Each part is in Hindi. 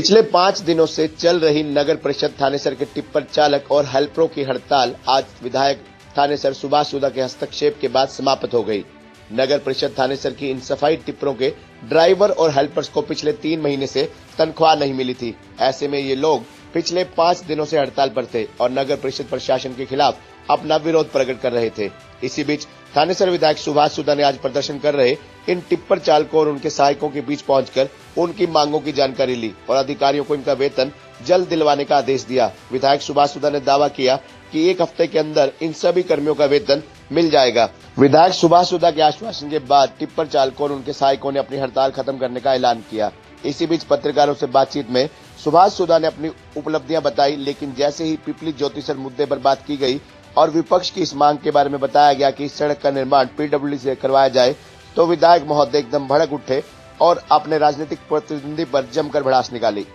पिछले 5 दिनों से चल रही नगर परिषद थानेसर के टिप्पर चालक और हेल्परों की हड़ताल आज विधायक थानेसर सुभाष सुधा के हस्तक्षेप के बाद समाप्त हो गई। नगर परिषद थानेसर की इन सफाई टिप्परों के ड्राइवर और हेल्पर्स को पिछले 3 महीने से तनख्वाह नहीं मिली थी। ऐसे में ये लोग पिछले 5 दिनों से हड़ताल पर थे और नगर परिषद प्रशासन के खिलाफ अपना विरोध प्रकट कर रहे थे। इसी बीच थानेसर विधायक सुभाष सुधा ने आज प्रदर्शन कर रहे इन टिप्पर चालकों और उनके सहायकों के बीच पहुंचकर उनकी मांगों की जानकारी ली और अधिकारियों को इनका वेतन जल्द दिलवाने का आदेश दिया। विधायक सुभाष सुधा ने दावा किया कि 1 हफ्ते के अंदर इन सभी कर्मियों का वेतन मिल जाएगा। विधायक सुभाष सुधा के आश्वासन के बाद टिप्पर चालकों और उनके सहायकों ने अपनी हड़ताल खत्म करने का ऐलान किया। इसी बीच पत्रकारों से बातचीत में सुभाष सुधा ने अपनी उपलब्धियां बताई, लेकिन जैसे ही पिपली ज्योतिसर मुद्दे पर बात की गई और विपक्ष की इस मांग के बारे में बताया गया कि इस सड़क का निर्माण पीडब्ल्यूडी से करवाया जाए, तो विधायक महोदय एकदम भड़क उठे और अपने राजनीतिक प्रतिद्वंदी पर जमकर भड़ास निकाली।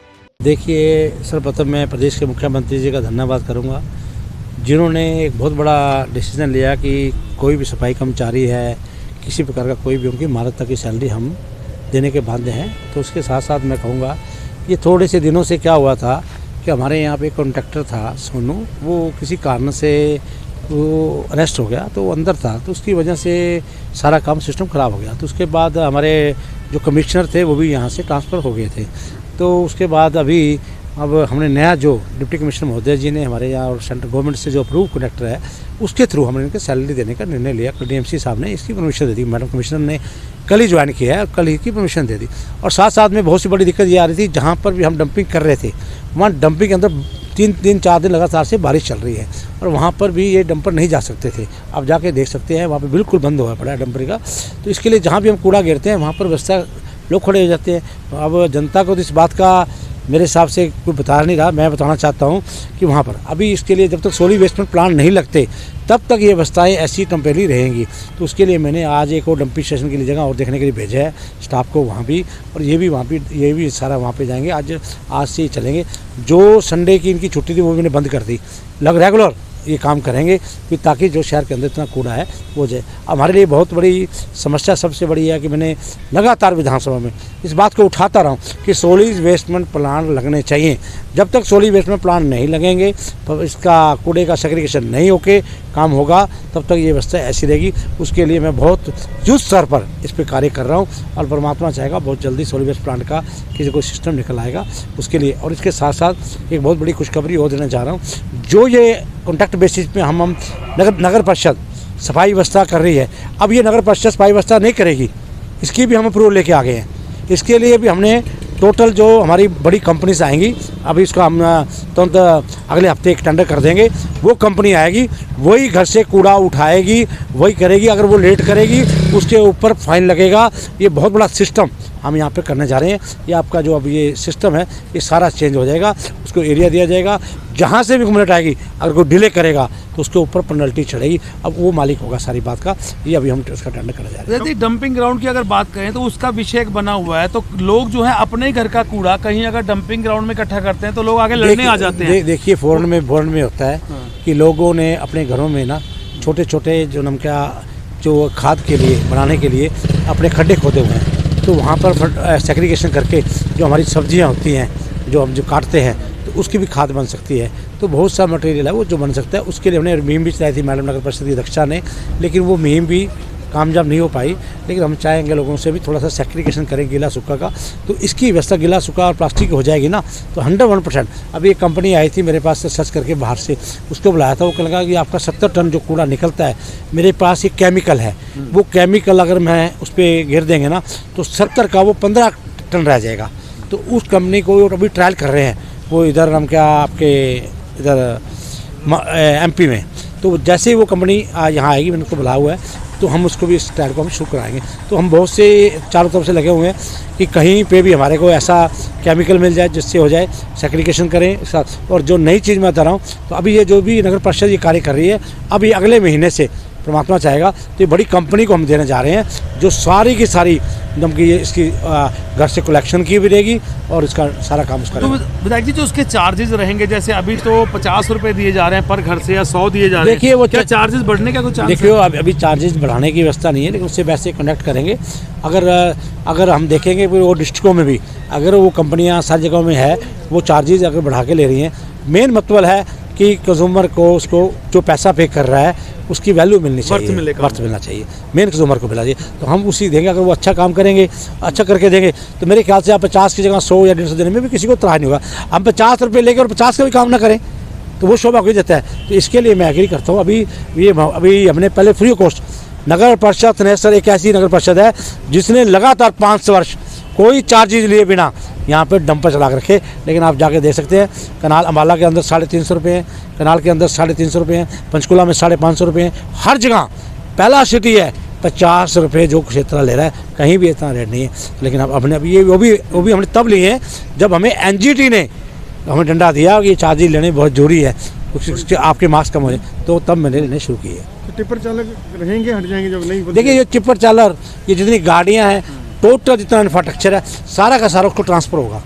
देखिए, सर्वप्रथम मैं प्रदेश के मुख्यमंत्री जी का धन्यवाद करूंगा, जिन्होंने एक बहुत बड़ा डिसीजन लिया कि कोई भी सफाई कर्मचारी है, किसी प्रकार का कोई भी, उनकी मार्च तक की सैलरी हम देने के बाध्य हैं। तो उसके साथ साथ मैं कहूँगा, ये थोड़े से दिनों से क्या हुआ था कि हमारे यहाँ पे कॉन्ट्रैक्टर था सोनू, वो किसी कारण से वो अरेस्ट हो गया, तो वो अंदर था, तो उसकी वजह से सारा काम सिस्टम ख़राब हो गया। तो उसके बाद हमारे जो कमिश्नर थे वो भी यहाँ से ट्रांसफ़र हो गए थे। तो उसके बाद अभी अब हमने नया जो डिप्टी कमिश्नर महोदय जी ने हमारे यहाँ और सेंट्रल गवर्नमेंट से जो अप्रूव कॉन्ट्रैक्टर है उसके थ्रू हमने इनके सैलरी देने का निर्णय लिया। डीएमसी साहब ने इसकी परमिशन दे दी, मैडम कमिश्नर ने कल ही ज्वाइन किया है और कल ही की परमिशन दे दी। और साथ साथ में बहुत सी बड़ी दिक्कत ये आ रही थी, जहाँ पर भी हम डंपिंग कर रहे थे वहाँ डंपिंग के अंदर 3-4 दिन लगातार से बारिश चल रही है और वहाँ पर भी ये डंपर नहीं जा सकते थे। आप जाके देख सकते हैं, वहाँ पर बिल्कुल बंद हुआ पड़ा है डंपर का। तो इसके लिए जहाँ भी हम कूड़ा गिरते हैं वहाँ पर व्यवस्था लोग खड़े हो जाते हैं। अब जनता को तो इस बात का मेरे हिसाब से कोई बता नहीं रहा, मैं बताना चाहता हूँ कि वहाँ पर अभी इसके लिए जब तक सॉलिड वेस्ट प्लांट नहीं लगते तब तक ये व्यवस्थाएँ ऐसी टेम्परेरी रहेंगी। तो उसके लिए मैंने आज एक और डंपिंग स्टेशन के लिए जगह और देखने के लिए भेजा है स्टाफ को वहाँ भी, और ये भी सारा वहाँ पे जाएंगे। आज से ही चलेंगे। जो संडे की इनकी छुट्टी थी वो मैंने बंद कर दी, रेगुलर ये काम करेंगे कि ताकि जो शहर के अंदर इतना कूड़ा है वो जाए। हमारे लिए बहुत बड़ी समस्या सबसे बड़ी है कि मैंने लगातार विधानसभा में इस बात को उठाता रहा हूँ कि सॉलिड वेस्टमेंट प्लांट लगने चाहिए। जब तक सॉलिड वेस्टमेंट प्लांट नहीं लगेंगे, तो इसका कूड़े का सेग्रीगेशन नहीं होके काम होगा, तब तक ये व्यवस्था ऐसी रहेगी। उसके लिए मैं बहुत युद्ध स्तर पर इस पर कार्य कर रहा हूँ और परमात्मा चाहेगा बहुत जल्दी सॉलिड वेस्ट प्लांट का किसी को सिस्टम निकल आएगा उसके लिए। और इसके साथ साथ एक बहुत बड़ी खुशखबरी और देना चाह रहा हूँ। जो ये कॉन्ट्रैक्ट बेसिस पे हम नगर परिषद सफाई व्यवस्था कर रही है, अब ये नगर परिषद सफाई व्यवस्था नहीं करेगी, इसकी भी हम अप्रूवल लेके आ गए हैं। इसके लिए भी हमने टोटल जो हमारी बड़ी कंपनीज आएंगी, अभी इसका हम तुरंत अगले हफ्ते एक टेंडर कर देंगे। वो कंपनी आएगी, वही घर से कूड़ा उठाएगी, वही करेगी। अगर वो लेट करेगी उसके ऊपर फाइन लगेगा। ये बहुत बड़ा सिस्टम हम यहाँ पे करने जा रहे हैं। ये आपका जो अब ये सिस्टम है ये सारा चेंज हो जाएगा, उसको एरिया दिया जाएगा। जहाँ से भी कंप्लेंट आएगी अगर कोई डिले करेगा तो उसके ऊपर पेनल्टी चढ़ेगी। अब वो मालिक होगा सारी बात का। ये अभी हम उसका टेंडर करने जा रहे हैं। यदि डंपिंग ग्राउंड की अगर बात करें तो उसका विषय बना हुआ है, तो लोग जो है अपने घर का कूड़ा कहीं अगर डंपिंग ग्राउंड में इकट्ठा करते हैं तो लोग आगे लड़ने आ जाते हैं। देखिए, फॉरेन में होता है कि लोगों ने अपने घरों में ना छोटे छोटे जो खाद के लिए बनाने के लिए अपने खड्डे खोदे हुए हैं, तो वहाँ पर सेग्रीगेशन करके जो हमारी सब्जियाँ होती हैं जो हम काटते हैं तो उसकी भी खाद बन सकती है। तो बहुत सा मटेरियल है वो जो बन सकता है। उसके लिए हमने मुहिम भी चलाई थी मैडम नगर परिषद की अध्यक्षा ने, लेकिन वो मुहिम भी कामयाब नहीं हो पाई। लेकिन हम चाहेंगे लोगों से भी थोड़ा सा सेग्रीगेशन करें गीला सूखा का, तो इसकी व्यवस्था गीला सूखा और प्लास्टिक हो जाएगी ना, तो 101%। अभी एक कंपनी आई थी मेरे पास सर्च करके बाहर से, उसको बुलाया था। वो कहने लगा कि आपका 70 टन जो कूड़ा निकलता है, मेरे पास एक केमिकल है, वो केमिकल अगर मैं उस पर गिर देंगे ना तो 70 का वो 15 टन रह जाएगा। तो उस कंपनी को अभी ट्रायल कर रहे हैं वो इधर आपके इधर MP में। तो जैसे ही वो कंपनी यहाँ आएगी, मैंने उसको बुलाया हुआ है, तो हम उसको भी इस ट्रायल को हम शुरू कराएंगे। तो हम बहुत से चारों तरफ से लगे हुए हैं कि कहीं पे भी हमारे को ऐसा केमिकल मिल जाए जिससे हो जाए सेग्रीगेशन करें साथ। और जो नई चीज़ मैं बता रहा हूँ, तो अभी ये जो भी नगर परिषद ये कार्य कर रही है, अभी अगले महीने से परमात्मा चाहेगा तो ये बड़ी कंपनी को हम देने जा रहे हैं जो सारी की सारी एकदम की इसकी घर से कलेक्शन की भी रहेगी और इसका सारा काम उसका। तो विधायक जी, जो उसके चार्जेस रहेंगे, जैसे अभी तो 50 रुपये दिए जा रहे हैं पर घर से या 100 दिए जा रहे हैं, देखिए वो क्या चार्जेस बढ़ने का कुछ? देखिए, अभी चार्जेस बढ़ाने की व्यवस्था नहीं है, लेकिन उससे वैसे कनेक्ट करेंगे। अगर हम देखेंगे वो डिस्ट्रिक्टों में भी अगर वो कंपनियां सारी जगहों में है वो चार्जेज अगर बढ़ा के ले रही हैं, मेन मतलब है कि कंज्यूमर को उसको जो पैसा पे कर रहा है उसकी वैल्यू मिलनी चाहिए, वर्थ मिलना चाहिए, मेन कंज्यूमर को मिलना चाहिए। तो हम उसी देंगे, अगर वो अच्छा काम करेंगे, अच्छा करके देंगे, तो मेरे ख्याल से आप 50 की जगह 100 या 150 देने में भी किसी को त्राह नहीं होगा। हम 50 रुपये लेके और 50 का भी काम ना करें तो वो शोभा को देता है। तो इसके लिए मैं एग्री करता हूँ। अभी हमने पहले फ्री ऑफ कॉस्ट नगर परिषद थानेसर एक ऐसी नगर परिषद है जिसने लगातार 5 वर्ष कोई चार्जेज लिए बिना यहाँ पे डंपर चला कर रखे। लेकिन आप जाके देख सकते हैं, कनाल अम्बाला के अंदर 350 रुपये हैं, कनाल के अंदर 350 रुपये हैं, पंचकुला में 550 रुपये हैं, हर जगह पहला सिटी है 50 रुपये जो क्षेत्र ले रहा है, कहीं भी इतना रेट नहीं है। लेकिन अब हमने अभी वो भी हमने तब लिए हैं जब हमें NGT ने हमें डंडा दिया कि ये चार्जेज लेने बहुत जरूरी है, उससे आपके मार्क्स कम हो जाए, तो तब मैंने लेने शुरू किए। तो टिप्पर चालक रहेंगे, हट जाएंगे जब नहीं? देखिए ये टिप्पर चालक, ये जितनी गाड़ियाँ हैं, टोटल जितना इंफ्रास्ट्रक्चर है, सारा का सारा उसको ट्रांसफर होगा।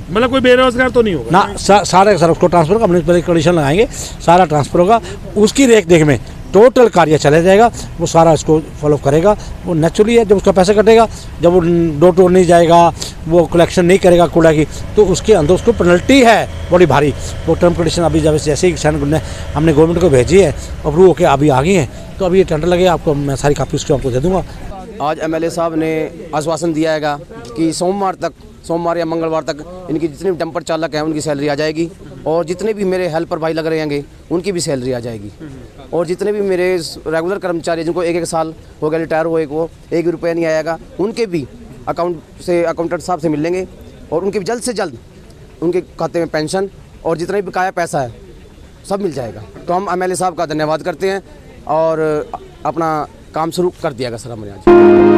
मतलब कोई बेरोजगार तो नहीं होगा ना, सारा का सारा उसको ट्रांसफर होगा। हमने पहले कंडीशन लगाएंगे, सारा ट्रांसफर होगा। उसकी रेख देख में टोटल कार्य चला जाएगा, वो सारा इसको फॉलो करेगा। वो नेचुरली है, जब उसका पैसा कटेगा, जब वो डोर टू डोर नहीं जाएगा, वो कलेक्शन नहीं करेगा कूड़ा की, तो उसके अंदर उसको पेनल्टी है बड़ी भारी। वो टर्म कंडीशन अभी जब जैसे ही हमने गवर्नमेंट को भेजी है, अप्रूव होकर अभी आ गई हैं, तो अभी ये टेंडर लगे, आपको मैं सारी कापी उसकी आपको दे दूँगा। आज MLA साहब ने आश्वासन दिया है कि सोमवार या मंगलवार तक इनकी जितने भी डंपर चालक हैं उनकी सैलरी आ जाएगी, और जितने भी मेरे हेल्पर भाई लग रहे हैं उनकी भी सैलरी आ जाएगी, और जितने भी मेरे रेगुलर कर्मचारी जिनको 1 साल हो गया रिटायर हुए को 1 रुपया नहीं आएगा, उनके भी अकाउंटेंट साहब से मिल लेंगे, और उनके भी जल्द से जल्द उनके खाते में पेंशन और जितना भी बकाया पैसा है सब मिल जाएगा। तो हम MLA साहब का धन्यवाद करते हैं, और अपना काम शुरू कर दिया सर हमने आज।